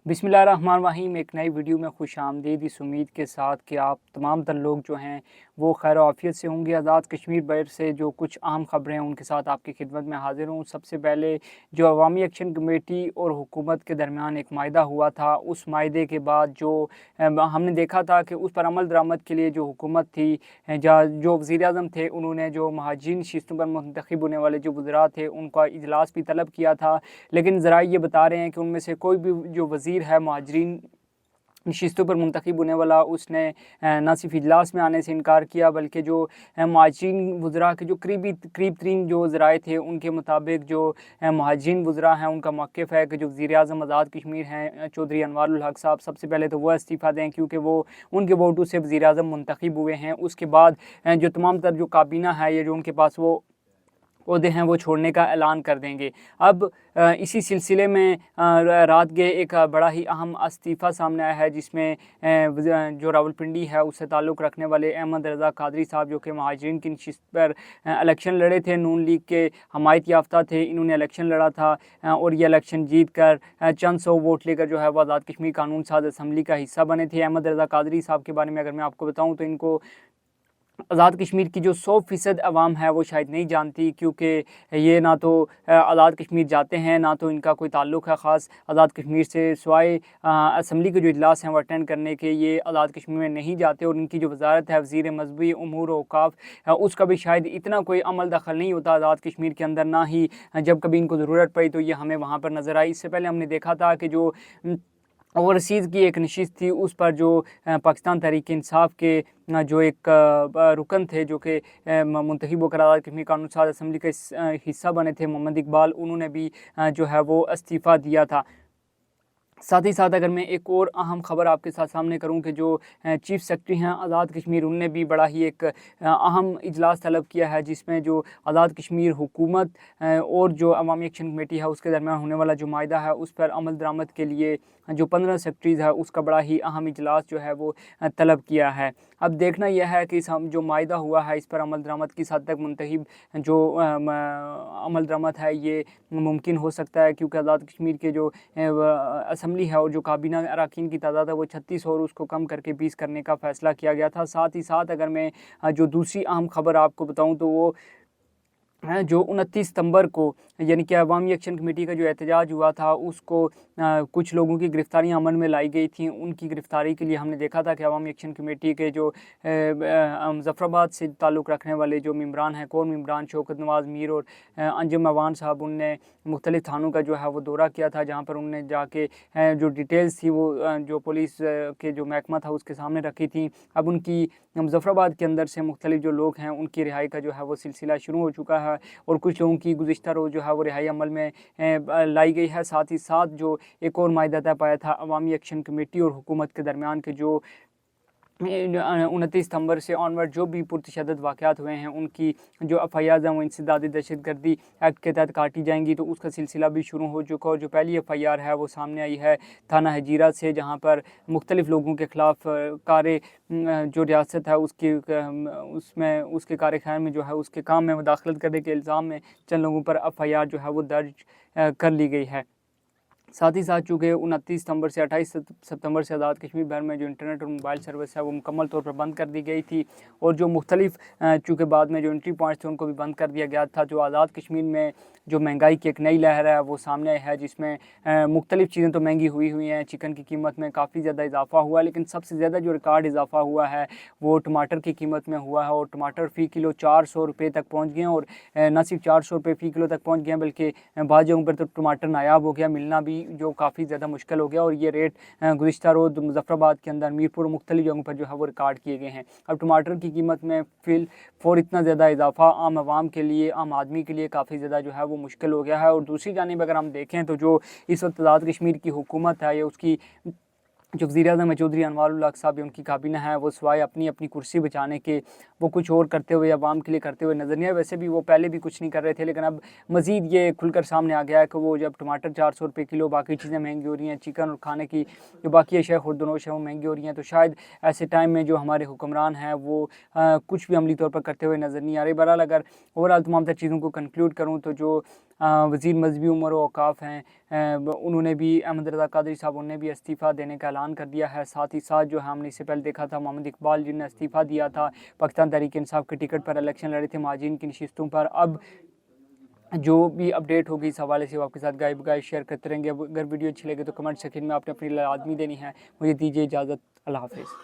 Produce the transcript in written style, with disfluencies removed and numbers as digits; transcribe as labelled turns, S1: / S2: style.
S1: बिस्मिल्लाहिर्रहमानिर्रहीम। एक नई वीडियो में खुश आमदीद इस उम्मीद के साथ कि आप तमाम तर लोग जो हैं वो खैर आफियत से होंगे। आज़ाद कश्मीर बैर से जो कुछ अहम ख़बरें हैं उनके साथ आपकी खिदमत में हाज़िर हूँ। सबसे पहले जो अवामी एक्शन कमेटी और हुकूमत के दरमियान एक माहिदा हुआ था, उस माहिदे के बाद जो हमने देखा था कि उस पर अमल दरामद के लिए जो हुकूमत थी, जो वज़ीर-ए-आज़म थे, उन्होंने जो महाजिन नशिस्तों पर मुंतखब होने वाले जो वज़रा थे उनका इजलास भी तलब किया था। लेकिन ज़राए ये बता रहे हैं कि उनमें से कोई भी जो वज़ीर है महाजरीन नशिस्तों पर मुंतखब होने वाला, उसने ना सिर्फ इजलास में आने से इनकार किया बल्कि जो महाजरीन वज़रा के जो करीब तरीन जो ज़राए थे उनके मुताबिक जो महाजरीन वज़रा हैं उनका मौक़िफ़ है कि जो वज़ीर-ए-आज़म आज़ाद कश्मीर हैं चौधरी अनवारुल हक साहब, सबसे पहले तो वो इस्तीफ़ा दें क्योंकि वो उनके वोटों से वज़ीर-ए-आज़म मुंतखब हुए हैं। उसके बाद जो तमाम तर जो काबीना है या जो उनके पास वो ओहदे हैं वो छोड़ने का ऐलान कर देंगे। अब इसी सिलसिले में रात के एक बड़ा ही अहम इस्तीफ़ा सामने आया है जिसमें जो रावलपिंडी है उससे ताल्लुक़ रखने वाले अहमद रज़ा कादरी साहब, जो कि महाजरीन की नशिस्त पर इलेक्शन लड़े थे, नून लीग के हमायत याफ्ता थे, इन्होंने इलेक्शन लड़ा था और ये इलेक्शन जीत कर चंद सौ वोट लेकर जो है वो आज़ाद कश्मीर कानून साज असम्बली का हिस्सा बने थे। अहमद रज़ा कादरी साहब के बारे में अगर मैं आपको बताऊँ तो इनको आज़ाद कश्मीर की जो 100% अवाम है वो शायद नहीं जानती, क्योंकि ये ना तो आज़ाद कश्मीर जाते हैं, ना तो इनका कोई ताल्लुक़ है ख़ास आज़ाद कश्मीर से, सिवाय असम्बली के जो इजलास हैं वो अटेंड करने के ये आज़ाद कश्मीर में नहीं जाते। और इनकी जो वज़ारत है वज़ीर मज़हबी उमूर व औक़ाफ़, उसका भी शायद इतना कोई अमल दखल नहीं होता आज़ाद कश्मीर के अंदर, ना ही जब कभी इनको ज़रूरत पड़ी तो ये हमें वहाँ पर नज़र आई। इससे पहले हमने देखा था कि जो ओवरसीज़ की एक नशिस्त थी उस पर जो पाकिस्तान तहरीक इंसाफ के जो एक रुकन थे जो कि मुंतखब होकर आज़ाद कश्मीर कानून साज असम्बली का हिस्सा बने थे, मोहम्मद इकबाल, उन्होंने भी जो है वो इस्तीफ़ा दिया था। साथ ही साथ अगर मैं एक और अहम ख़बर आपके साथ सामने करूं कि जो चीफ़ सेक्रेटरी हैं आज़ाद कश्मीर, उनने भी बड़ा ही एक अहम इजलास तलब किया है जिसमें जो आज़ाद कश्मीर हुकूमत और जो अवामी एक्शन कमेटी है उसके दरमियान होने वाला जो माहिदा है उस पर अमल दरामद के लिए जो 15 सेक्रेटरीज़ है उसका बड़ा ही अहम इजलास जो है वो तलब किया है। अब देखना यह है कि जो माहिदा हुआ है इस पर अमल दरामद किस हद तक मुंतहिब जो अमल दरामद है ये मुमकिन हो सकता है, क्योंकि आज़ाद कश्मीर के जो असम्बली है और जो काबीना अरकान की तादाद है वो 36 और उसको कम करके 20 करने का फ़ैसला किया गया था। साथ ही साथ अगर मैं जो दूसरी अहम ख़बर आपको बताऊँ तो वो जो 29 सितंबर को यानी कि अवामी एक्शन कमेटी का जो एहतजाज हुआ था उसको कुछ लोगों की गिरफ़्तारियाँ अमल में लाई गई थी। उनकी गिरफ़्तारी के लिए हमने देखा था कि अवामी एक्शन कमेटी के जो मुज़फ़्फ़राबाद से ताल्लुक़ रखने वाले जो मेंबरान हैं, कोर मेंबरान शौकत नवाज़ मीर और अंजुम अवान साहब, उनने मुख्तलिफ़ थानों का जो है वो दौरा किया था, जहाँ पर उनने जाके जो डिटेल्स थी वो जो पुलिस के जो महकमा था उसके सामने रखी थी। अब उनकी मुज़फ़्फ़राबाद के अंदर से मुख्तलिफ़ जो लोग हैं उनकी रिहाई का जो है वो सिलसिला शुरू हो चुका है और कुछ लोगों की गुज़िश्ता रोज़ जो है वो रिहाई अमल में लाई गई है। साथ ही साथ जो एक और माहिदा तय पाया था अवामी एक्शन कमेटी और हुकूमत के दरमियान के जो 29 सितंबर से ऑनवर्ड जो भी पुरतशद्दद वाक़यात हुए हैं उनकी जो एफ़आईआर हैं वो इंसदादी दहशतगर्दी एक्ट के तहत काटी जाएंगी, तो उसका सिलसिला भी शुरू हो चुका। और जो पहली एफ़आईआर है वो सामने आई है थाना हजीरा से, जहाँ पर मुख्तलिफ़ लोगों के ख़िलाफ़ कारे जो रियासत है उसकी उसमें उसके कार ख़ैर में जो है उसके काम में मुदाखलत करने के इल्ज़ाम में चंद लोगों पर एफ़आईआर जो है वो दर्ज कर ली गई है। साथ ही साथ चूँकि 29 सितंबर से 28 सितंबर से आज़ाद कश्मीर भर में जो इंटरनेट और मोबाइल सर्विस है वो मुकम्मल तौर पर बंद कर दी गई थी और जो मुख्तलिफ़ चूँकि बाद में जो एंट्री पॉइंट्स थे उनको भी बंद कर दिया गया था। जो आज़ाद कश्मीर में जो महंगाई की एक नई लहर है वो सामने आई है, जिसमें मुख्तलिफ़ चीज़ें तो महंगी हुई हैं। चिकन की कीमत में काफ़ी ज़्यादा इजाफा हुआ है, लेकिन सबसे ज़्यादा जो रिकॉर्ड इजाफा हुआ है वो टमाटर की कीमत में हुआ है और टमाटर फ़ी किलो 400 रुपये तक पहुँच गए हैं। और न सिर्फ 400 रुपये फ़ी किलो तक पहुँच गए हैं बल्कि बाद जगहों पर तो टमाटर नायाब हो गया, मिलना भी जो काफ़ी ज़्यादा मुश्किल हो गया। और ये रेट गुज़िश्ता रोज़ मुज़फ़्फ़राबाद के अंदर, मीरपुर, मुख्तलिफ़ जगहों पर जो है वो रिकॉर्ड किए गए हैं। अब टमाटर की कीमत में फ़ौर इतना ज़्यादा इजाफा आम आवाम के लिए, आम आदमी के लिए काफ़ी ज़्यादा जो है वो मुश्किल हो गया है। और दूसरी जानिब अगर हम देखें तो जो इस वक्त आज़ाद कश्मीर की हुकूमत है या उसकी जो वज़ीर-ए-आज़म है चौधरी अनवारुल हक साहब, उनकी काबीना है वो सिवाय अपनी अपनी कुर्सी बचाने के वो कुछ और करते हुए आवाम के लिए करते हुए नज़र नहीं आए। वैसे भी वो पहले भी कुछ नहीं कर रहे थे, लेकिन अब मज़ीद ये खुलकर सामने आ गया है कि वो जब टमाटर 400 रुपये किलो, बाकी चीज़ें महंगी हो रही हैं, चिकन और खाने की जो बाकी अशिया खुर्दनोश है वो महंगी हो रही हैं, तो शायद ऐसे टाइम में जो हमारे हुक्मरान हैं वो कुछ भी अमली तौर पर करते हुए नज़र नहीं आ रहे। बहरहाल अगर ओवरऑल तमाम तर चीज़ों को कंक्लूड करूँ तो जो वज़ीर मज़हबी उमूर व औक़ाफ़ हैं انہوں نے بھی احمد رضا قادری صاحب انہوں نے بھی استعفیٰ دینے کا اعلان کر دیا ہے. ساتھ ہی ساتھ جو ہے ہم نے اس سے پہلے دیکھا تھا محمد اقبال جن نے استعفیٰ دیا تھا, پاکستان تحریک انصاف کے ٹکٹ پر الیکشن لڑے تھے مہاجرین کی نشستوں پر. اب جو بھی اپڈیٹ ہوگی اس حوالے سے وہ آپ کے ساتھ گائے بگائے شیئر کرتے رہیں گے. اگر ویڈیو اچھی لگے تو کمنٹ سیکشن میں آپ نے اپنی لازمی دینی ہے. مجھے دیجیے اجازت, اللہ حافظ.